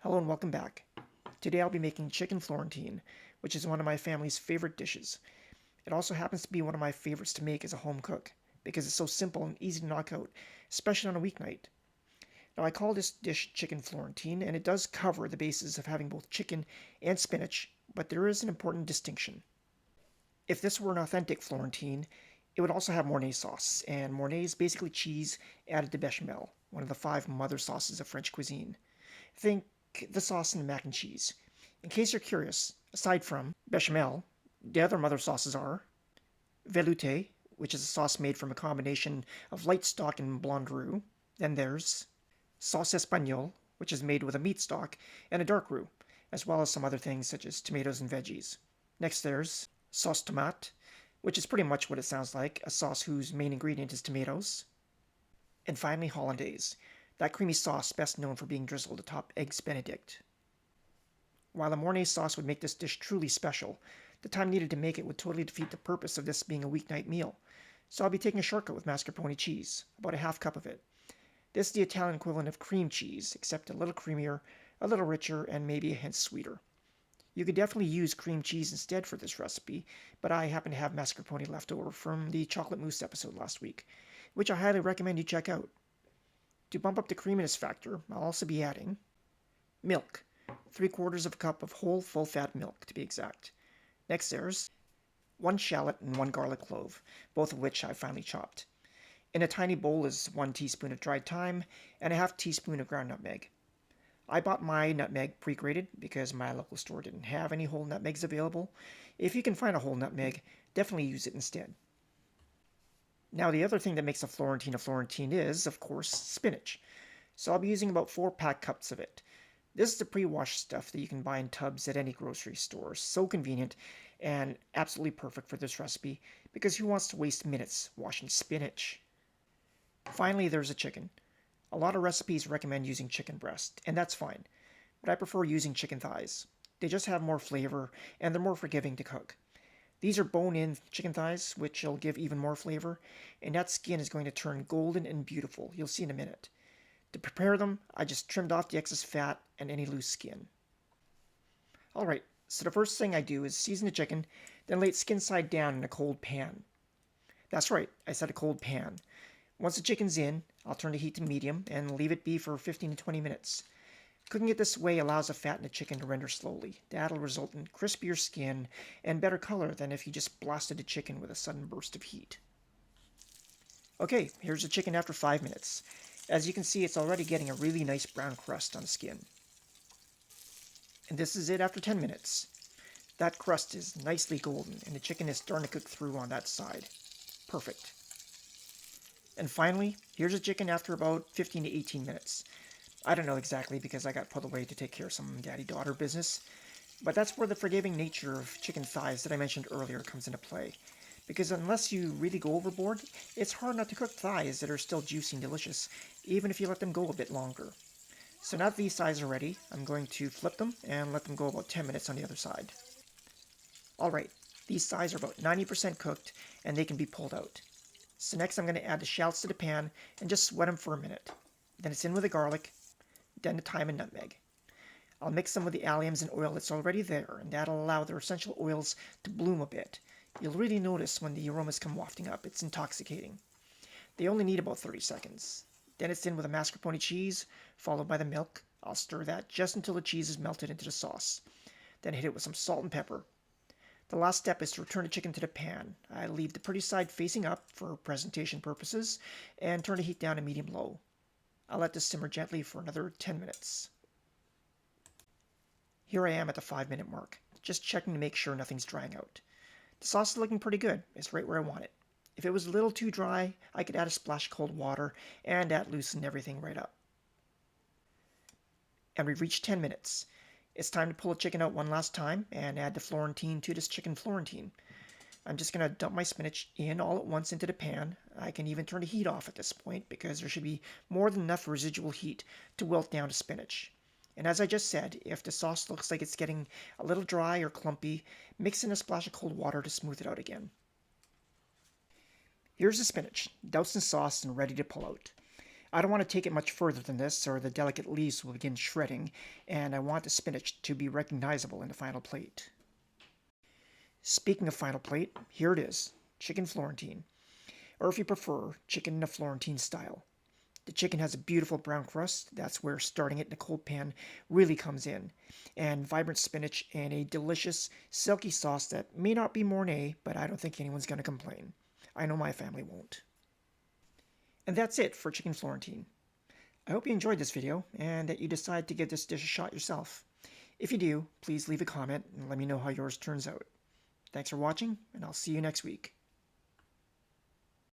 Hello and welcome back. Today I'll be making chicken Florentine, which is one of my family's favorite dishes. It also happens to be one of my favorites to make as a home cook, because it's so simple and easy to knock out, especially on a weeknight. Now I call this dish chicken Florentine, and it does cover the bases of having both chicken and spinach, but there is an important distinction. If this were an authentic Florentine, it would also have Mornay sauce, and Mornay is basically cheese added to bechamel, one of the five mother sauces of French cuisine. Think the sauce in the mac and cheese. In case you're curious, aside from bechamel, the other mother sauces are velouté, which is a sauce made from a combination of light stock and blonde roux. Then there's sauce espagnole, which is made with a meat stock and a dark roux, as well as some other things such as tomatoes and veggies. Next there's sauce tomate, which is pretty much what it sounds like, a sauce whose main ingredient is tomatoes. And finally hollandaise, that creamy sauce best known for being drizzled atop eggs benedict. While a Mornay sauce would make this dish truly special, the time needed to make it would totally defeat the purpose of this being a weeknight meal. So I'll be taking a shortcut with mascarpone cheese, about a half cup of it. This is the Italian equivalent of cream cheese, except a little creamier, a little richer, and maybe a hint sweeter. You could definitely use cream cheese instead for this recipe, but I happen to have mascarpone left over from the chocolate mousse episode last week, which I highly recommend you check out. To bump up the creaminess factor, I'll also be adding milk, 3/4 of a cup of whole full-fat milk to be exact. Next there's 1 shallot and 1 garlic clove, both of which I've finely chopped. In a tiny bowl is 1 teaspoon of dried thyme and a half teaspoon of ground nutmeg. I bought my nutmeg pre-grated because my local store didn't have any whole nutmegs available. If you can find a whole nutmeg, definitely use it instead. Now the other thing that makes a Florentine is, of course, spinach. So I'll be using about 4 packed cups of it. This is the pre-washed stuff that you can buy in tubs at any grocery store. So convenient and absolutely perfect for this recipe because who wants to waste minutes washing spinach? Finally, there's the chicken. A lot of recipes recommend using chicken breast, and that's fine, but I prefer using chicken thighs. They just have more flavor and they're more forgiving to cook. These are bone-in chicken thighs, which will give even more flavor, and that skin is going to turn golden and beautiful. You'll see in a minute. To prepare them, I just trimmed off the excess fat and any loose skin. Alright, so the first thing I do is season the chicken, then lay it skin side down in a cold pan. That's right, I said a cold pan. Once the chicken's in, I'll turn the heat to medium and leave it be for 15 to 20 minutes. Cooking it this way allows the fat in the chicken to render slowly. That'll result in crispier skin and better color than if you just blasted the chicken with a sudden burst of heat. Okay, here's the chicken after 5 minutes. As you can see, it's already getting a really nice brown crust on the skin. And this is it after 10 minutes. That crust is nicely golden and the chicken is starting to cook through on that side. Perfect. And finally, here's the chicken after about 15 to 18 minutes. I don't know exactly because I got put away to take care of some daddy-daughter business, but that's where the forgiving nature of chicken thighs that I mentioned earlier comes into play. Because unless you really go overboard, it's hard not to cook thighs that are still juicy and delicious, even if you let them go a bit longer. So now that these thighs are ready, I'm going to flip them and let them go about 10 minutes on the other side. Alright, these thighs are about 90% cooked and they can be pulled out. So next I'm going to add the shallots to the pan and just sweat them for a minute. Then it's in with the garlic, then the thyme and nutmeg. I'll mix them with the alliums and oil that's already there, and that'll allow their essential oils to bloom a bit. You'll really notice when the aromas come wafting up. It's intoxicating. They only need about 30 seconds. Then it's in with a mascarpone cheese, followed by the milk. I'll stir that just until the cheese is melted into the sauce. Then hit it with some salt and pepper. The last step is to return the chicken to the pan. I leave the pretty side facing up for presentation purposes, and turn the heat down to medium-low. I'll let this simmer gently for another 10 minutes. Here I am at the 5-minute mark, just checking to make sure nothing's drying out. The sauce is looking pretty good. It's right where I want it. If it was a little too dry, I could add a splash of cold water, and that loosened everything right up. And we've reached 10 minutes. It's time to pull the chicken out one last time and add the Florentine to this chicken Florentine. I'm just going to dump my spinach in all at once into the pan. I can even turn the heat off at this point because there should be more than enough residual heat to wilt down the spinach. And as I just said, if the sauce looks like it's getting a little dry or clumpy, mix in a splash of cold water to smooth it out again. Here's the spinach, doused in sauce and ready to pull out. I don't want to take it much further than this, or the delicate leaves will begin shredding, and I want the spinach to be recognizable in the final plate. Speaking of final plate, here it is, chicken Florentine, or if you prefer, chicken in a Florentine style. The chicken has a beautiful brown crust. That's where starting it in a cold pan really comes in. And vibrant spinach and a delicious, silky sauce that may not be Mornay, but I don't think anyone's going to complain. I know my family won't. And that's it for chicken Florentine. I hope you enjoyed this video and that you decide to give this dish a shot yourself. If you do, please leave a comment and let me know how yours turns out. Thanks for watching, and I'll see you next week.